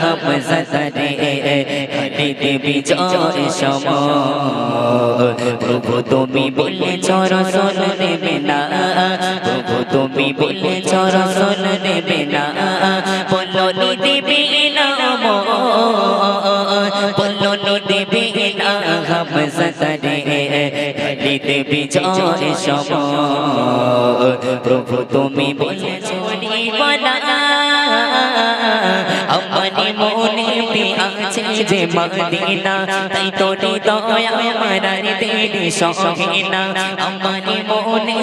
হামজাদারে খালিদে বিজয় সময় প্রভু তুমি বলেছ রসুল নেবে না প্রভু তুমি বলেছ রসুল নেবে না বলনি দেবে না বলনি দেবে না হামজাদারে খালিদে বিজয় সময় প্রভু তুমি বলেছ নিবানা আমানি মনে আছে যে মদিনা তাই তো হৃদয় আমার তেরি সহিনা আমানি মনে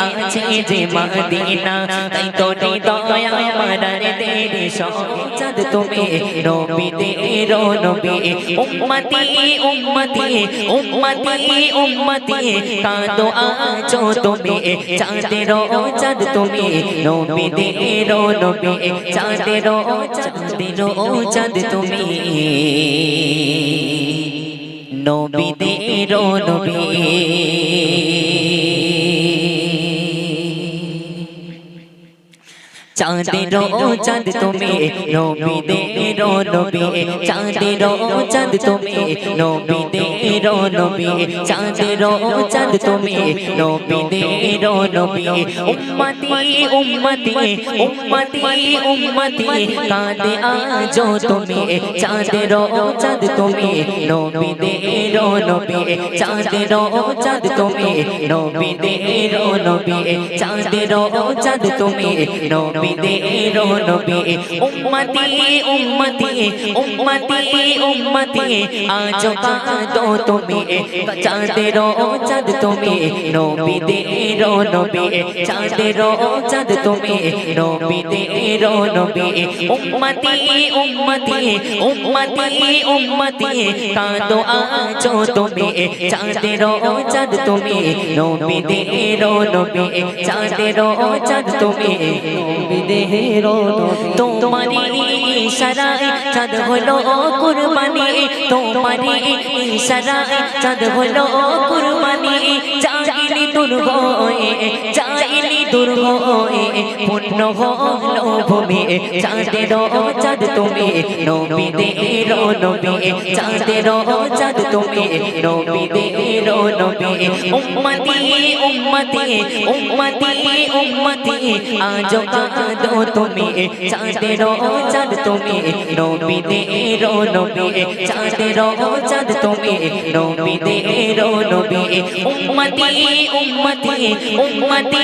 আছে যে মদিনা তাই তো হৃদয় আমার তেরি সহিনা তুমি নবী তেরো নবী উম্মতি উম্মতি উম্মতি উম্মতি কাঁদো আছো তুমি চাঁদেরো চাঁদ তুমি নবী তেরো নবী চাঁদেরো চাঁদ তুমি নবী তেরো নবী চাঁদেরো চাঁদ তুমি নবী তেরো নবী চাঁদেরো চাঁদ তুমি নবী তেরো নবী চাঁদেরো চাঁদ তুমি নবী তেরো নবী উম্মতি উম্মতি উম্মতি উম্মতি কাঁদে আজো তুমি চাঁদেরো চাঁদ তুমি নবী তেরো নবী চাঁদেরো চাঁদ তুমি নবী তেরো নবী চাঁদেরো চাঁদ তুমি নবী তেরো নবী উম্মতি উম্মতি উম্মতি উম্মতি আজো কাঁদো তুমি চাঁদেরো চাঁদ তুমি নবী তেরো নবী চাঁদেরো চাঁদ তুমি নবী তেরো নবী উম্মতি উম্মতি উম্মতি উম্মতি কাঁদো আজো তুমি চাঁদেরো চাঁদ তুমি নবী তেরো নবী চাঁদেরো চাঁদ তুমি তোমারি ইশারায় চাঁদ হলো কুরবানি তোমারি ইশারায় চাঁদ হলো কুরবানি চাইলি দূর হয়ে চাইলি দূর হয়ে পূর্ণ হলো ভূমি চাঁদেরো চাঁদ তুমি নবী তেরো নবী চাঁদেরো চাঁদ তুমি নবী তেরো নবী উম্মতি উম্মতি উম্মতি উম্মতি আজো কাঁদো তুমি চাঁদেরো চাঁদ তুমি নবী তেরো নবী চাঁদেরো চাঁদ তুমি নবী তেরো নবী উম্মতি উম্মতি উম্মতি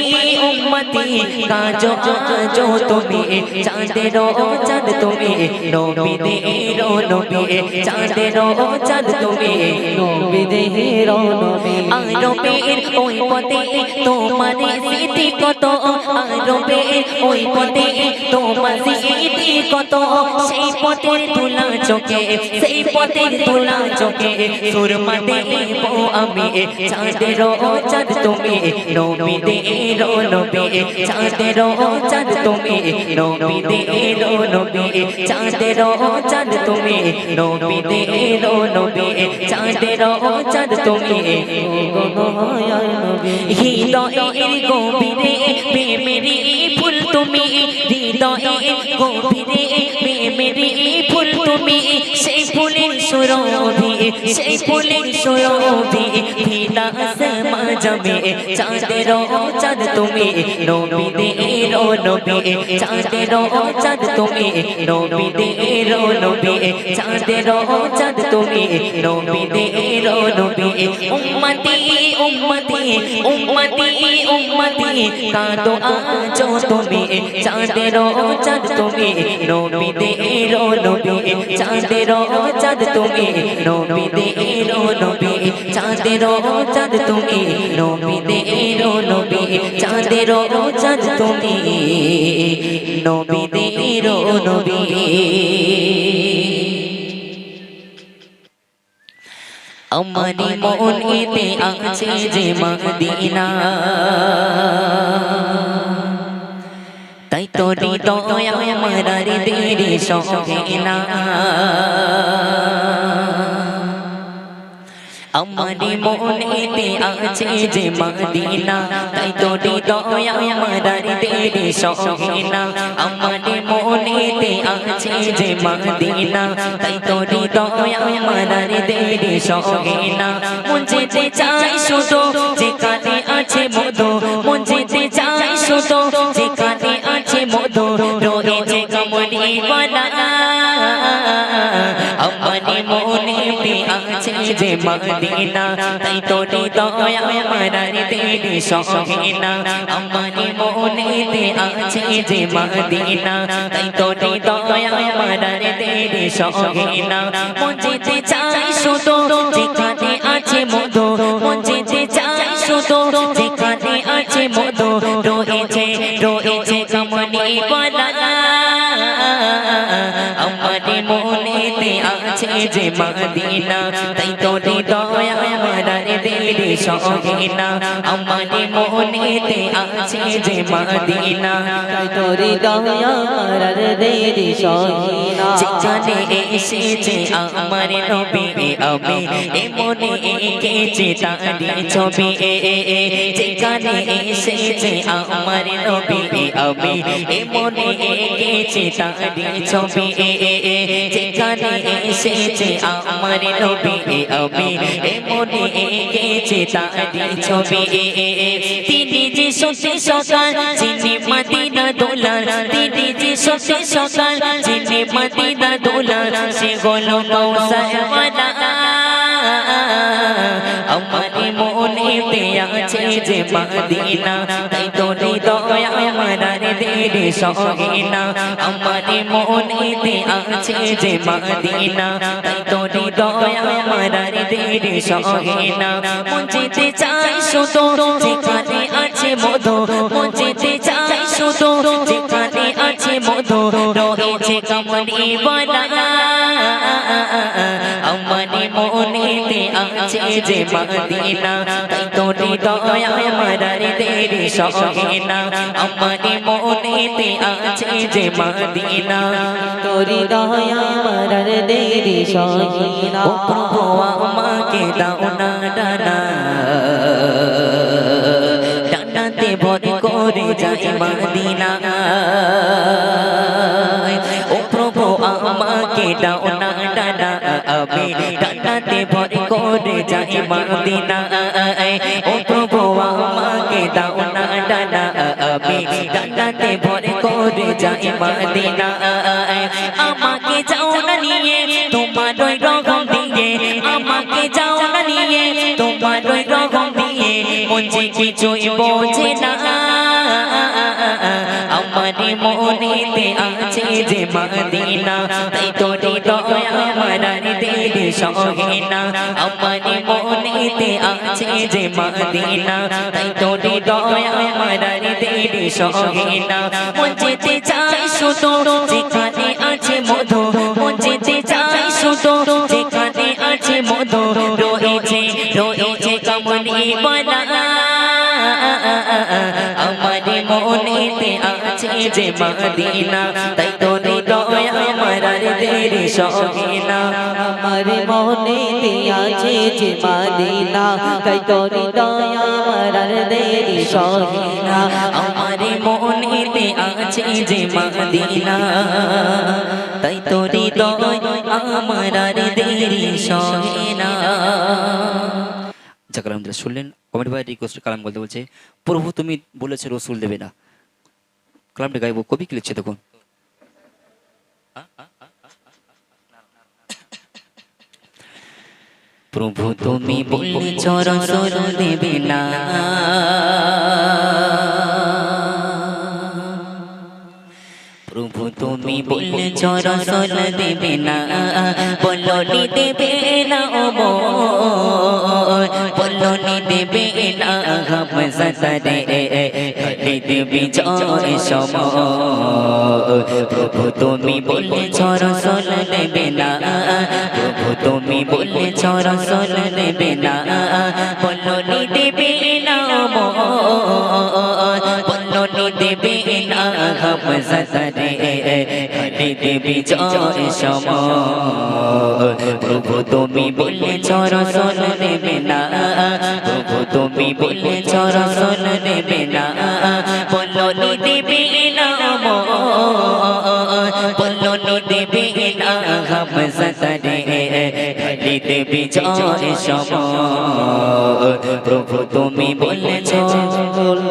উম্মতি কাঁদো আজো তুমি চাঁদেরো চাঁদ তুমি নবী তেরো নবী চাঁদেরো চাঁদ তুমি নবী তেরো নবী আরবের ওই পথে তোমার স্মৃতি কত আরবের ওই পথে তোমার স্মৃতি কত সেই পথের তুলা চোখে সেই পথের তুলা চোখে সুরমা দেব আমি চাঁদেরো চাঁদ তুমি নবী তেরো নবী চাঁদেরো চাঁদ তুমি নবী তেরো নবী চাঁদেরো চাঁদ তুমি নবী তেরো নবী চাঁদেরো চাঁদ তুমি হৃদয়ের গভীরে প্রেমেরই ফুল তুমি হৃদয়ের গভীরে প্রেমেরই ফুল তুমি সেই ফুলের সুরভি সেই ফুলের সুরভি বিলাস মাঝমে চাঁদেরো চাঁদ তুমি নবী তেরো নবী চাঁদেরো চাঁদ তুমি নবী তেরো নবী চাঁদেরো চাঁদ তুমি নবী তেরো নবী উম্মতি উম্মতি উম্মতি উম্মতি কাঁদো আজো তুমি চাঁদেরো চাঁদ তুমি নবী তেরো নবী চাঁদেরো চাঁদ তুমি নবী তেরো নবী চাঁদেরো চাঁদ তুমি নবী তেরো নবী চাঁদেরো চাঁদ তুমি নবী তেরো নবী আমারি মন এতে আছে যে মদিনা তাই তো হৃদয় আমার দেরি সহে না আমারি মনেতে আছে যে মদিনা তাই তো হৃদয় আমার তেরে সহেনা আমারি মনেতে আছে যে মদিনা তাই তো হৃদয় আমার তেরে সহেনা মন যেতে চাই শুধু যেখানে আছে মধু মন যেতে চাই শুধু যেখানে আছে মধু রয়েছে কমলি বালা আমারি মনেতে আছে যে মদিনা তাই তো হৃদয় আমার তেরে সহেনা আমারি মনেতে আছে যে মদিনা তাই তো হৃদয় আমার তেরে সহেনা মন যেতে চাই শুধু যেখানে আছে মধু মন যেতে চাই শুধু যেখানে আছে মধু রয়েছে কমলি বালা আমারি মনেতে আছে যে মদিনা তাই তো হৃদয় আমার তেরে সহেনা আমারি মনেতে আছে যে মদিনা তাই তো হৃদয় আমার তেরে সহেনা যেখানে এসেছে আমার নবী আমি মনে এঁকেছে তারি ছবি যেখানে এসেছে আমার নবী আমি মনে এঁকেছে তারি ছবি যেখানে এসেছে আমার নবী আমি মনে এঁকেছে তারি ছবি তিনি যে সত্যি সকাল যিনি মদিনা দোলার তিনি যে সত্যি সকাল যিনি মদিনা দোলার সে হলো কৌসার ওয়ালা আমারি মনেতে আছে যে মদিনা তাই তো হৃদয় আমার তেরে সহেনা আমারি মনেতে আছে যে মদিনা তাই তো হৃদয় আমার তেরে সহেনা মন যেতে চাই শুধু যেখানে আছে মধু মন যেতে চাই শুধু যেখানে আছে মধু রয়েছে কমলি বালা আমারি মনেতে আছে যে মদিনা তাই তো হৃদয় আমার তেরে সহেনা আমারি মনেতে আছে যে মদিনা তো হৃদয় আমার তেরে সহেনা ও প্রভু আমাকে দাও না ডানা ডানাতে ভর করে যাই মদিনা ও প্রভু আমাকে দাও না ডানা আমি ডানাতে ভর করে যাই মদিনা ও প্রভু আমাকে দাও না ডানা আমি ডানাতে ভর করে যাই মদিনা আমাকে যাও না নিয়ে তোমার ওই রকম দিয়ে আমাকে যাও না নিয়ে তোমার ওই রকম দিয়ে মন যে কিছুই বোঝে না আমারি মনেতে আছে যে মদিনা তাই তো হৃদয় আমার তেরে সহেনা আমারি মনেতে আছে যে মদিনা তাই তো হৃদয় আমার তেরে সহেনা মন যেতে চাই শুধু যেখানে আছে মধু মন যেতে চাই শুধু যেখানে আছে মধু রয়েছে কমলি বালা আমারি মনেতে আছে যে মদিনা তাই তো হৃদয় আমার তেরে সহেনা আমার মনেতে আছে যে মদিনা তাই তো হৃদয় আমার তেরে সহেনা আমারি মনেতে আছে যে মদিনা তাই তো হৃদয় আমার তেরে সহেনা যা কালাম শুনলেন কমেন্ট ভাই রিকোয়েস্ট কালাম বলতে বলছে প্রভু তুমি বলেছে রসুল দেবে না কালামটা গাইবো কবি কি লিখছে দেখুন প্রভু তুমি বলেছ রসুল দেবে না প্রভু তুমি বলেছ রসুল দেবে না বলনি দেবে না ও বলনি দেবে না হামজারে খালিদ বিজয় সময় প্রভু তুমি বলেছ রসুল দেবে না প্রভু তুমি বলেছ রসুল দেবে না বলনি দেবে না বলনি দেবে না হামজারে ঘটিতে বিজয় সময় প্রভু তুমি বলেছ রসুল দেবে না প্রভু তুমি বলেছ রসুল দেবে না বলনি দেবে না বলনি দেবে না হামজারে ঘটিতে বিজয় সময় প্রভু তুমি বলেছ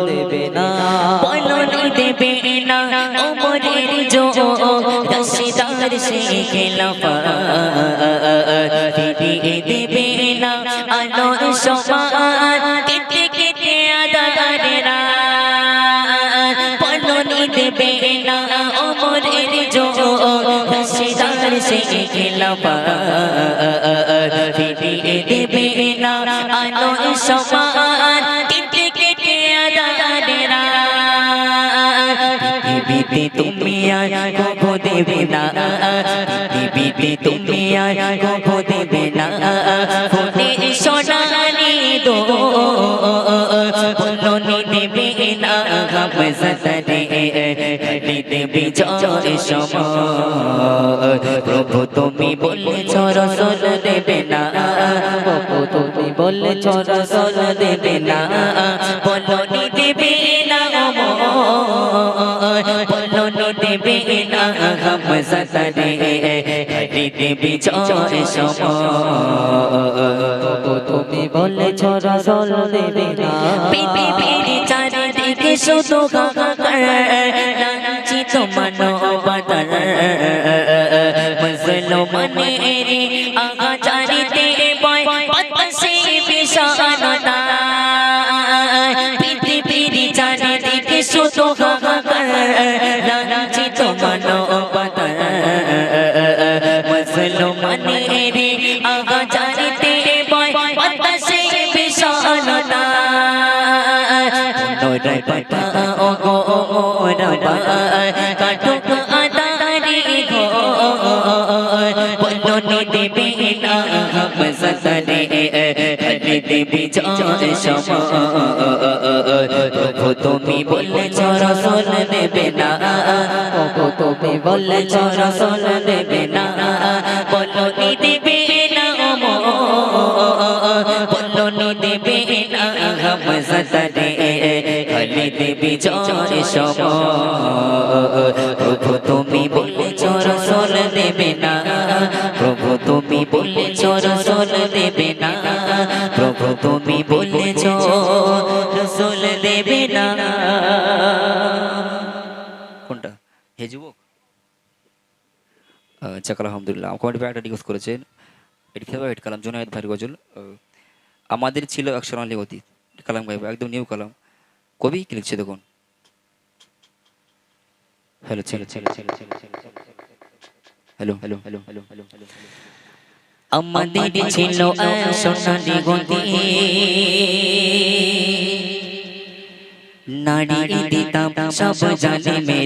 দেবে না বলনি দেবে না ওমরের জো রশিদার সে খেলাফা ফিরিয়ে দেবে না আলোর সমান কেটে কেটে আদারেরা বলনি দেবে না ওমরের জো রশিদার সে খেলাফা ফিরিয়ে দেবে না আলোর সমান কেটে কেটে আদারেরা পৃথিবীতে তুমি আর কবো দেবে না পৃথিবীতে তুমি আর কবো দেবে না ফোনে সোনালি দো বলনি দেবে না হামজারে ঘটিতে বিজয় সময় প্রভু তুমি বলেছ রসুল দেবে না প্রভু তুমি বলেছ রসুল দেবে না বলনি দেবে না বলনি দেবে না হামজারে ঘটিতে বিজয় সময় প্রভু তুমি বলেছ রসুল দেবে না পৃথিবীর চারিদিকে শুধু হাহাকার লাঞ্ছিত মানবতার মুসলমানের আচারিতে বয় বাতাসে বিষাণতা পৃথিবীর চারিদিকে শুধু হাহাকার লাঞ্ছিত মানবতার মুসলমানের আচারিতে বয় বাতাসে বিষাণতা নোরে পাতা ও গো রবা কাটুক আদারি গো বলনি দেবে না হামজারে ঘটিতে বিজয় সময় প্রভু তুমি বলেছ রসুল দেবে না প্রভু তুমি বলেছ রসুল দেবে না বলনি দেবে না বলনি দেবে না হামজারে ঘটিতে বিজয় সময় প্রভু তুমি বলেছ রসুল দেবে না প্রভু তুমি বলেছ রসুল দেবে না প্রভু তুমি বলেছ রসুল দেবে না কোনটা হে যুবক যাক আলহামদুলিল্লাহ কমেন্ট একটা রিকোয়েস্ট করেছেন এটি খেলবো এটি কালাম জুনায়েদ ভাইয়ের গজল আমাদের ছিল এক সোনালী অতীত কালাম গাইব একদম নিউ কালাম কবি কি লিখছে দেখুন হ্যালো ছেলে ছেলে ছেলে ছেলে ছেলে hello hello hello hello hello hello আমাদের ছিল এক সোনালী অতীত নারী দিতাম সব জানে মেরে